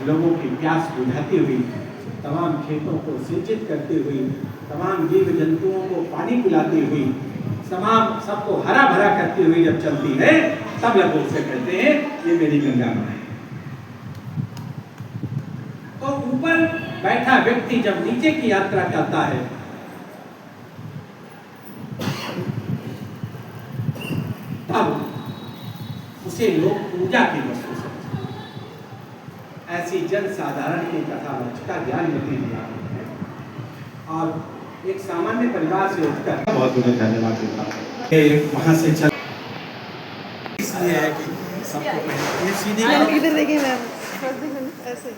लोगों की प्यास बुझाती हुई, तमाम खेतों को सिंचित करती हुई, तमाम जीव जंतुओं को पानी पिलाती हुई, तमाम सबको हरा भरा करती हुई जब चलती है, तब लोग उससे कहते हैं ये मेरी गंगा माँ है। तो ऊपर बैठा व्यक्ति जब नीचे की यात्रा करता है, तब उसे लोग पूजा की वस्तु समझते हैं। ऐसी जन साधारण की कथा का ज्ञान नहीं दिया है। और एक सामान्य परिवार से उठकर बहुत बहुत धन्यवाद देता हूँ। वहाँ से चल इसलिए है कि सबको ये सीधी इधर देखिए मैम, ऐसे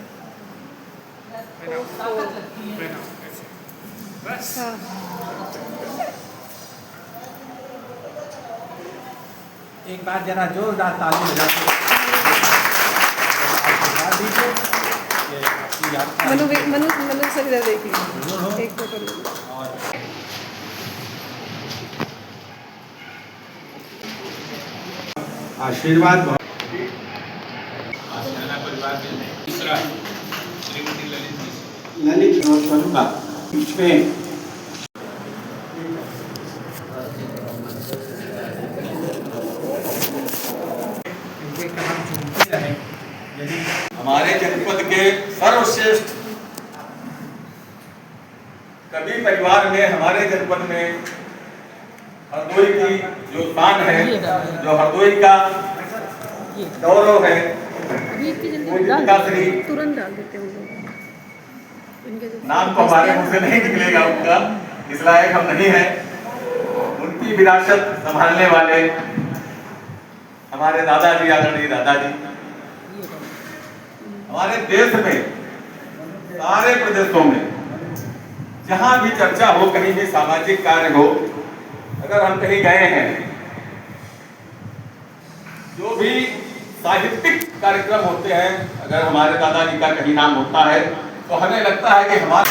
बस एक बार जरा जोरदार ताली बजाते मनु मनु मनु सर इधर देखिए, एक फोटो ले लो। आशीर्वाद परिवार में तीसरा श्रीमती ललित और स्वरूपा इसमें हमारे जनपद के सर्वश्रेष्ठ कवि परिवार में, हमारे जनपद में हरदोई की जो शान है, जो हरदोई का गौरव है, तुरंत डाल देते हैं नाम तो हमारे मुंह से नहीं निकलेगा उनका, इस लायक हम नहीं है। उनकी विरासत संभालने वाले हमारे दादाजी, आदरणीय दादाजी, हमारे देश में सारे प्रदेशों में जहां भी चर्चा हो, कहीं भी सामाजिक कार्य हो, अगर हम कहीं गए हैं, जो भी साहित्यिक कार्यक्रम होते हैं, अगर हमारे दादाजी का कहीं नाम होता है तो हमें लगता है कि हमारे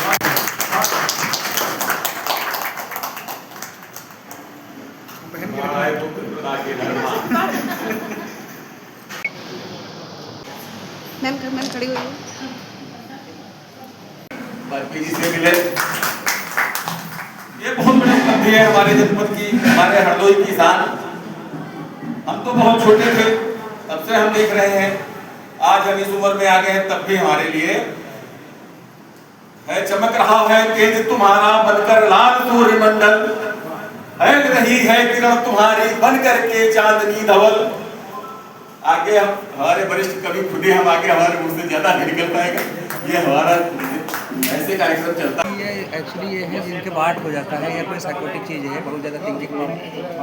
मैम खड़ी हुई जी से मिले। ये बहुत बड़ी उपलब्धि है हमारे जनपद की, हमारे हरदोई की शान। हम तो बहुत छोटे थे तब से हम देख रहे हैं, आज हम इस उम्र में आ गए हैं, तब भी हमारे लिए है चमक रहा है तेज तुम्हारा बनकर लाल सूर्यमंडल, है रही है किरण तुम्हारी बनकर के चांदनी धवल। आगे हम हमारे वरिष्ठ कवि खुद ही हम आगे हमारे मुंह से ज्यादा नहीं निकल पाएगा, ये हमारा ऐसे कार्यक्रम चलता है। ये एक्चुअली ये है जिनके वाट हो जाता है या कोई साइकोटिक चीज़ है, बहुत ज़्यादा थिंकिंग,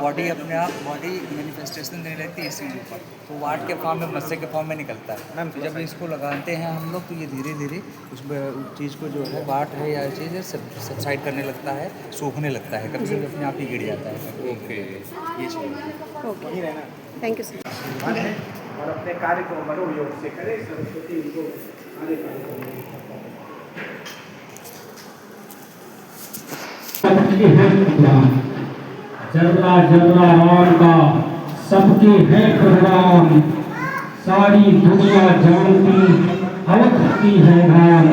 बॉडी अपने आप बॉडी मैनिफेस्टेशन देने लगती है इसी ऊपर, तो वाट के फॉर्म में मस्से के फॉर्म में निकलता है मैम। तो जब इसको लगाते हैं हम लोग तो ये धीरे धीरे उस चीज़ को जो है वाट है या चीज़ है सबसाइड करने लगता है, सूखने लगता है, कभी कभी अपने आप ही गिर जाता है। ओके, ये चीज़ ओके, थैंक यू सर। और अपने कार्य को मनोयोग से करें, सरस्वती उनको आगे जर्रा जर्रा राम का सबके है कुर्बान, सारी दुनिया जानती अवध की है नाम,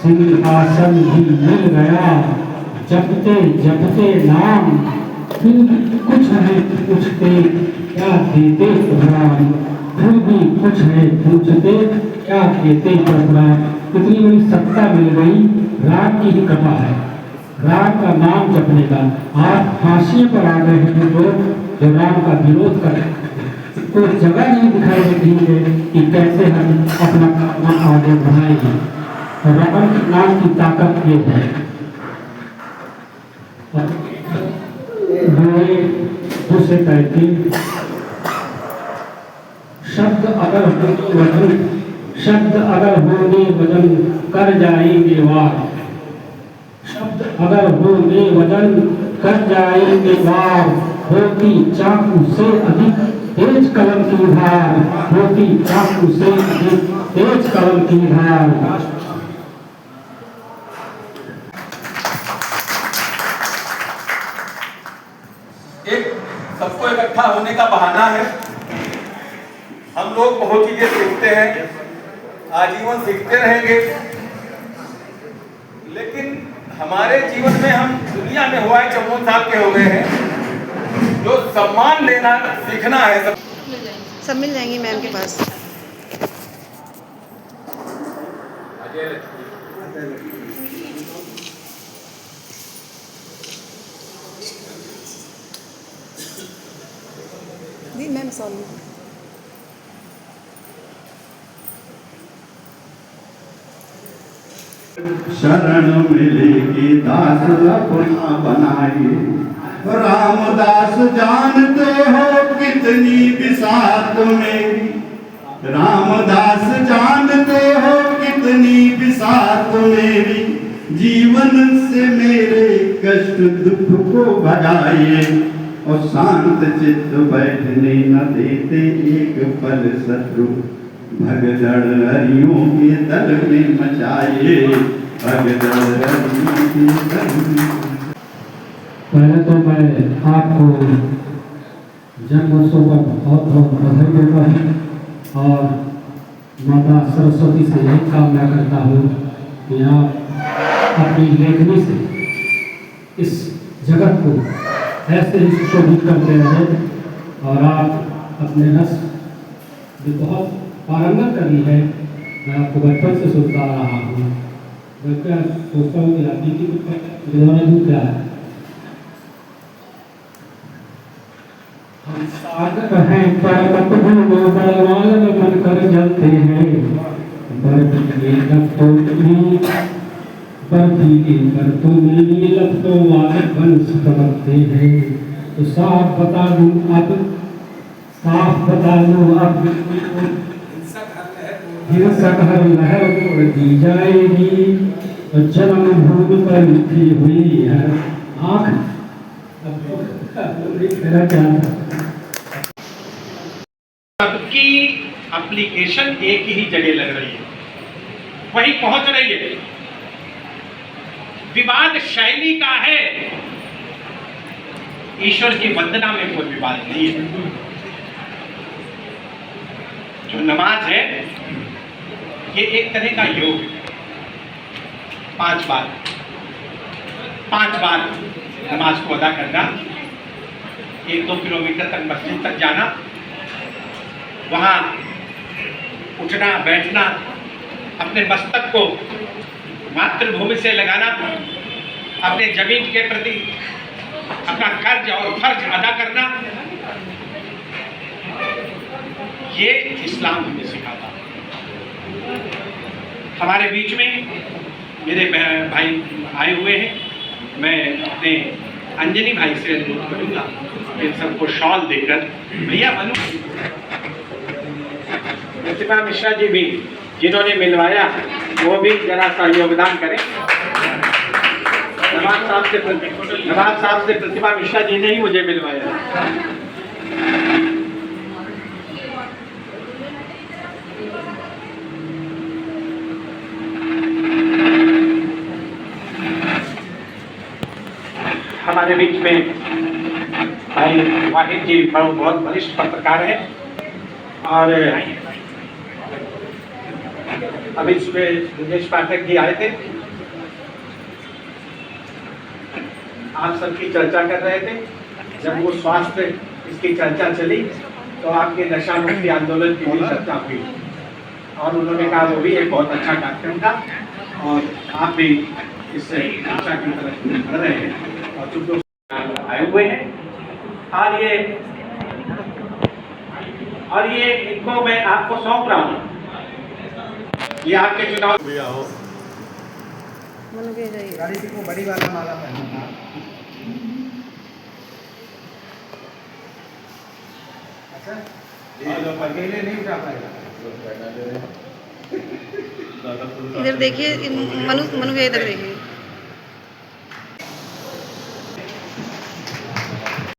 सिंहासन भी मिल गया जपते जपते नाम, फिर भी कुछ है पूछते क्या देते कुर्बान, फिर भी कुछ है पूछते क्या देते कुर्बान। कितनी बड़ी सत्ता मिल गई, राग की ही कृपा है, राम का नाम जपने का। आप फांसी पर आ गए हैं लोग जो राम का विरोध कर रहे हैं, कोई जगह नहीं दिखाई देती है कि कैसे हम अपना काम आगे बढ़ाएंगे। राम के नाम की ताकत ये है। दूसरे कहती शब्द अगर होंगे वजन, शब्द अगर होंगे वजन कर जाएंगे वार, शब्द अगर होंगे वजन कर जाएंगे वार, होती चाकू से अधिक तेज कलम की धार, होती चाकू से अधिक तेज कलम की धार। एक सबको इकट्ठा होने का बहाना है। हम लोग बहुत चीजें सीखते हैं, आजीवन सीखते रहेंगे, लेकिन हमारे जीवन में हम दुनिया में हुआ है 54 साल के हो गए हैं, जो सम्मान देना सीखना है। सब मिल जाएंगी मैम के पास। जी मैम सॉरी। शरण मिलेगी दास अपना बनाए, रामदास जानते हो कितनी बिसात मेरी, रामदास जानते हो कितनी बिसात मेरी, जीवन से मेरे कष्ट दुख को भगाइए, और शांत चित्त बैठने न देते एक पल शत्रु, भगदड़ हरियों के दल में मचाइए, भगदड़ हरियों के दल में। पहले तो मैं आपको जन्मोत्सव का बहुत बहुत बधाई देता हूँ और माता सरस्वती से यही कामना करता हूँ कि आप अपनी लेखनी से इस जगत को ऐसे ही सुशोभित करते रहें और आप अपने रस जो बहुत पारंगत करी है, मैं आपको बचपन से सोचता रहा हूँ। मैं क्या सोचता हूँ कि आप की कुछ क्या है, हम सागर हैं पर्वत भूमि बलवान बन कर जलते हैं, बर्फीली लपटों में बर्फीली बरतों में लपटों वाले बंश तमकते हैं। तो साफ बता दूं अब, साफ बता दूं अब, हिंसक हर लहर तोड़ दी जाएगी, और जन्म भूमि पर लिखी हुई है आँख सबकी एप्लीकेशन एक ही जगह लग रही है, वही पहुंच रही है। विवाद शैली का है, ईश्वर की वंदना में कोई विवाद नहीं है। जो नमाज है ये एक तरह का योग है। 5 बार नमाज को अदा करना, 1-2 किलोमीटर तक मस्जिद तक जाना, वहां उठना बैठना, अपने मस्तक को मातृभूमि से लगाना, अपने जमीन के प्रति अपना कर्ज और फर्ज अदा करना, ये इस्लाम हमें सिखाता है। हमारे बीच में मेरे भाई आए हुए हैं, मैं अपने अंजनी भाई से अनुरोध करूंगा इन सबको शॉल देकर, भैया मनु प्रतिभा मिश्रा जी भी जिन्होंने मिलवाया वो भी जरा सा योगदान करें। नवाब साहब से प्रतिभा मिश्रा जी ने ही मुझे मिलवाया। हमारे बीच में भाई वाहिद जी बहुत वरिष्ठ पत्रकार हैं और अभी सुबह दिनेश पाठक जी आए थे, आप सबकी चर्चा कर रहे थे। जब वो स्वास्थ्य इसकी चर्चा चली तो आपके नशा मुक्ति आंदोलन की भी चर्चा हुई और उन्होंने कहा वो भी एक बहुत अच्छा कार्यक्रम था और आप भी इस चर्चा की तरफ बढ़ रहे हैं और चुप आए हुए हैं। और ये इनको मैं आपको सौंप रहा हूँ, ये आपके चुनाव गाड़ी को बड़ी वाला माला पहनना। अच्छा अकेले नहीं उठा पाएगा। इधर देखिए, मनु भैया इधर देखिए।